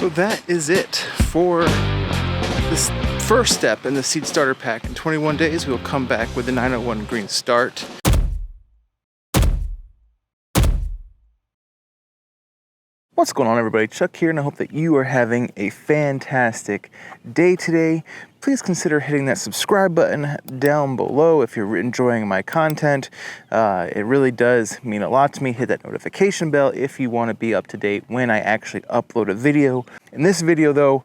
So that is it for this first step in the seed starter pack. In 21 days, we'll come back with the 901 GreeneStart. What's going on, everybody? Chuck here, and I hope that you are having a fantastic day today. Please consider hitting that subscribe button down below if you're enjoying my content. It really does mean a lot to me. Hit that notification bell if you want to be up to date when I actually upload a video. In this video, though,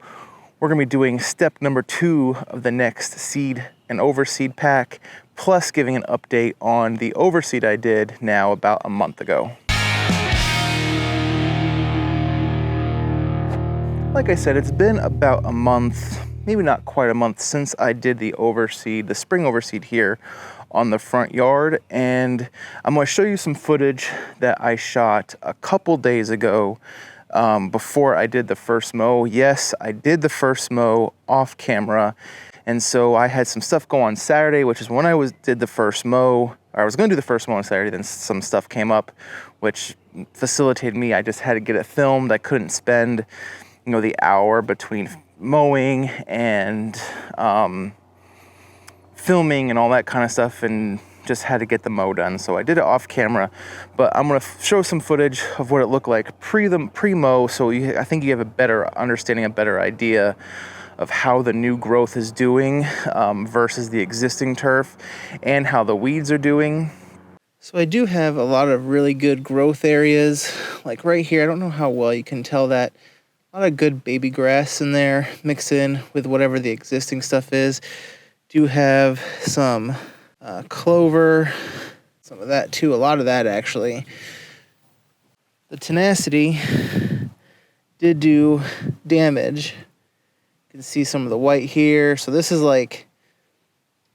we're going to be doing step number 2 of the N-Ext Seed and Overseed pack, plus giving an update on the overseed I did now about a month ago. Like I said, it's been about a month, maybe not quite a month, since I did the overseed, the spring overseed here on the front yard. And I'm going to show you some footage that I shot a couple days ago before I did the first mow. Yes, I did the first mow off camera. And so I had some stuff go on Saturday, which is when I did the first mow. Or I was going to do the first mow on Saturday, then some stuff came up, which facilitated me. I just had to get it filmed. I couldn't spend the hour between mowing and filming and all that kind of stuff, and just had to get the mow done. So I did it off camera, but I'm gonna show some footage of what it looked like pre-mow, so I think you have a better understanding, a better idea of how the new growth is doing versus the existing turf, and how the weeds are doing. So I do have a lot of really good growth areas, like right here. I don't know how well you can tell that. A lot of good baby grass in there, mixed in with whatever the existing stuff is. Do have some clover, some of that too, a lot of that actually. The tenacity did do damage. You can see some of the white here. So this is like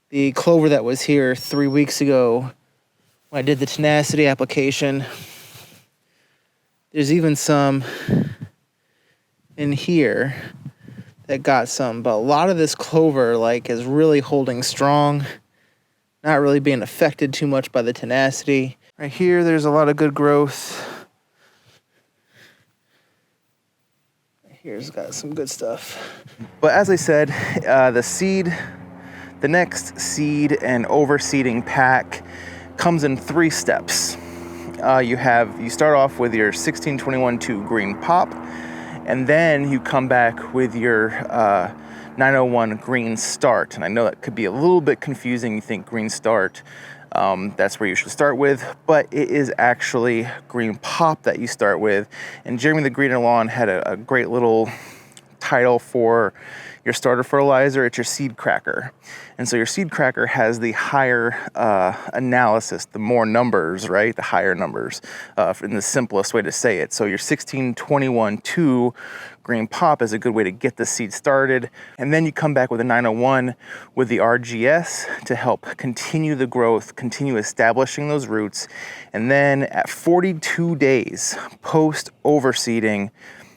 the clover that was here 3 weeks ago when I did the tenacity application. There's even some in here that got some, but a lot of this clover is really holding strong, not really being affected too much by the tenacity. Right here, there's a lot of good growth. Right here's got some good stuff. But as I said, the N-Ext Seed and Overseeding pack comes in 3 steps. You start off with your 16-21-2 green pop, and then you come back with your 901 GreeneStart. And I know that could be a little bit confusing. You think GreeneStart, that's where you should start with, but it is actually green pop that you start with. And Jeremy the Greener Lawn had a great little title for your starter fertilizer. It's your seed cracker. And so your seed cracker has the higher analysis, the more numbers, right? The higher numbers, in the simplest way to say it. So your 16-21-2 green pop is a good way to get the seed started. And then you come back with a 901 with the RGS to help continue the growth, continue establishing those roots. And then at 42 days post overseeding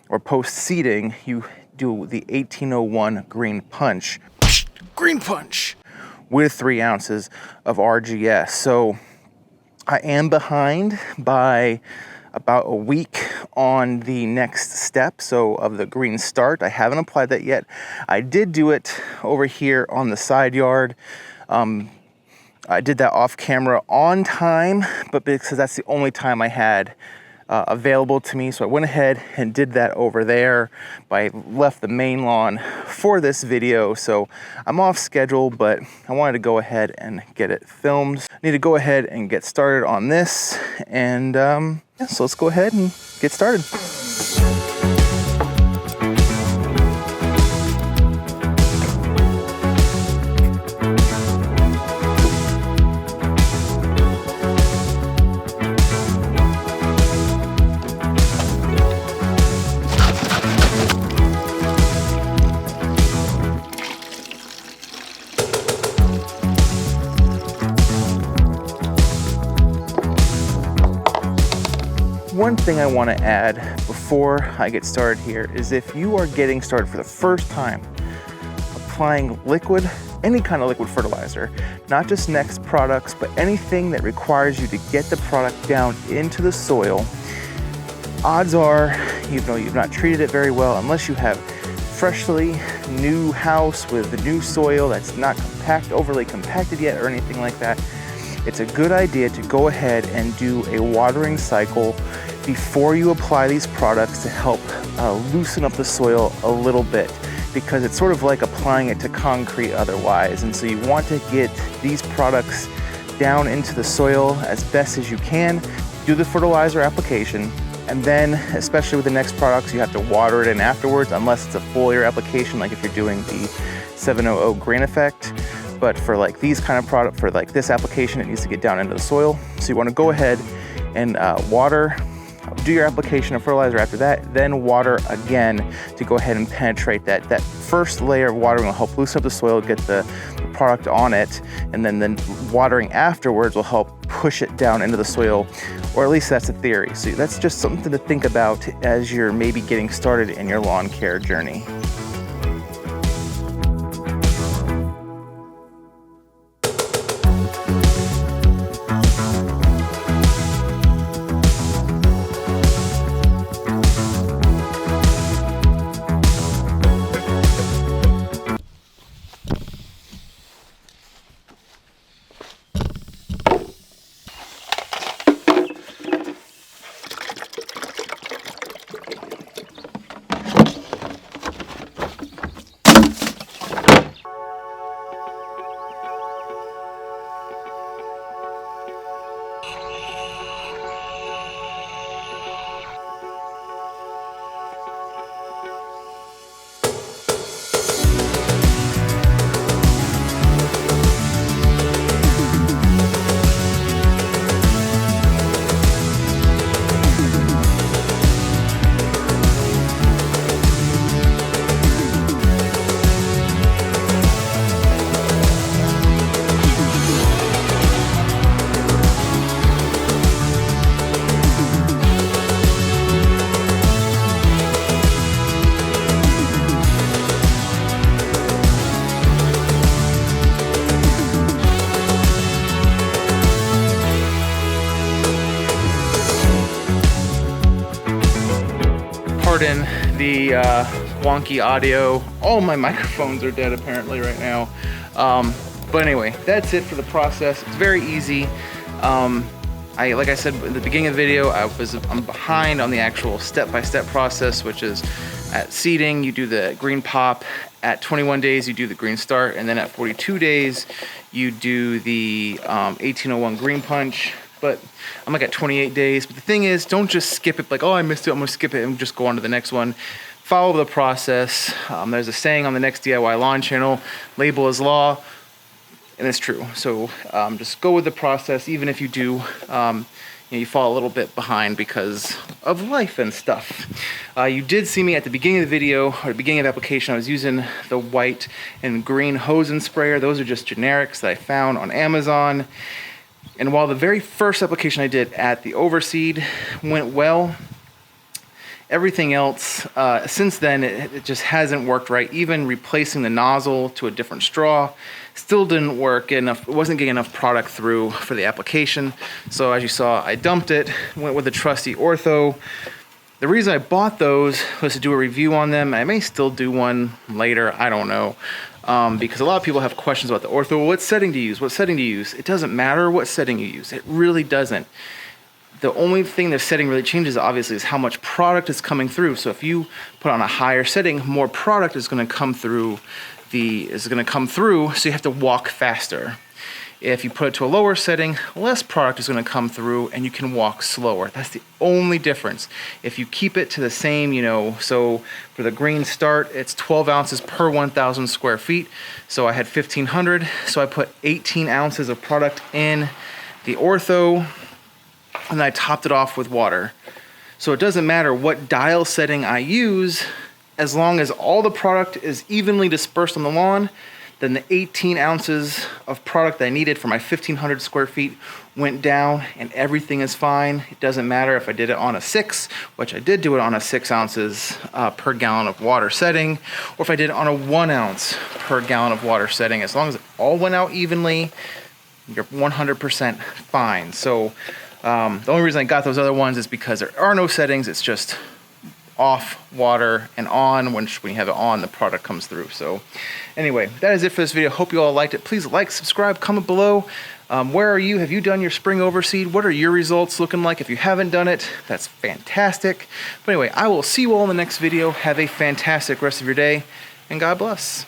or post seeding, you do the 1801 green punch with 3 ounces of RGS. So I am behind by about a week on the next step, so of the GreeneStart. I haven't applied that yet. I did do it over here on the side yard. I did that off camera on time, but because that's the only time I had available to me, so I went ahead and did that over there. But I left the main lawn for this video, so I'm off schedule, but I wanted to go ahead and get it filmed. I need to go ahead and get started on this, and yeah, so let's go ahead and get started. One thing I want to add before I get started here is if you are getting started for the first time applying liquid, any kind of liquid fertilizer, not just N-Ext products, but anything that requires you to get the product down into the soil, odds are, you've not treated it very well, unless you have freshly new house with new soil that's not overly compacted yet or anything like that. It's a good idea to go ahead and do a watering cycle before you apply these products to help loosen up the soil a little bit, because it's sort of like applying it to concrete otherwise. And so you want to get these products down into the soil as best as you can. Do the fertilizer application, and then, especially with the next products, you have to water it in afterwards, unless it's a foliar application, like if you're doing the 700 Green Effect. But for like these kind of product, for like this application, it needs to get down into the soil. So you want to go ahead and water, do your application of fertilizer after that, then water again to go ahead and penetrate that. That first layer of watering will help loosen up the soil, get the product on it, and then watering afterwards will help push it down into the soil, or at least that's the theory. So that's just something to think about as you're maybe getting started in your lawn care journey. Pardon the wonky audio. All my microphones are dead apparently right now. But anyway, that's it for the process. It's very easy. Like I said in the beginning of the video, I'm behind on the actual step-by-step process, which is at seeding, you do the green pop. At 21 days, you do the green start. And then at 42 days, you do the 1801 green punch. But I'm like at 28 days. But the thing is, don't just skip it like, oh, I missed it, I'm gonna skip it and just go on to the next one. Follow the process. There's a saying on the Next DIY Lawn channel, label is law, and it's true. So just go with the process, even if you do, you fall a little bit behind because of life and stuff. You did see me at the beginning of the video, or the beginning of the application, I was using the white and green hose and sprayer. Those are just generics that I found on Amazon. And while the very first application I did at the overseed went well, everything else, since then, it just hasn't worked right. Even replacing the nozzle to a different straw still didn't work enough. It wasn't getting enough product through for the application. So as you saw, I dumped it, went with the trusty Ortho. The reason I bought those was to do a review on them. I may still do one later, I don't know. Because a lot of people have questions about the Ortho. Well, what setting to use? What setting to use? It doesn't matter what setting you use. It really doesn't. The only thing the setting really changes, obviously, is how much product is coming through. So if you put on a higher setting, more product is going to come through. So you have to walk faster. If you put it to a lower setting, less product is going to come through and you can walk slower. That's the only difference. If you keep it to the same, so for the green start, it's 12 ounces per 1,000 square feet. So I had 1,500. So I put 18 ounces of product in the Ortho, and I topped it off with water. So it doesn't matter what dial setting I use, as long as all the product is evenly dispersed on the lawn, then the 18 ounces of product that I needed for my 1,500 square feet went down and everything is fine. It doesn't matter if I did it on a 6, which I did do it on a 6 ounces per gallon of water setting, or if I did it on a 1 ounce per gallon of water setting. As long as it all went out evenly, you're 100% fine. So The only reason I got those other ones is because there are no settings. It's just off, water, and on. When you have it on, the product comes through. So anyway, that is it for this video. Hope you all liked it. Please like, subscribe, comment below. Where are you? Have you done your spring overseed? What are your results looking like? If you haven't done it, that's fantastic. But anyway, I will see you all in the next video. Have a fantastic rest of your day, and God bless.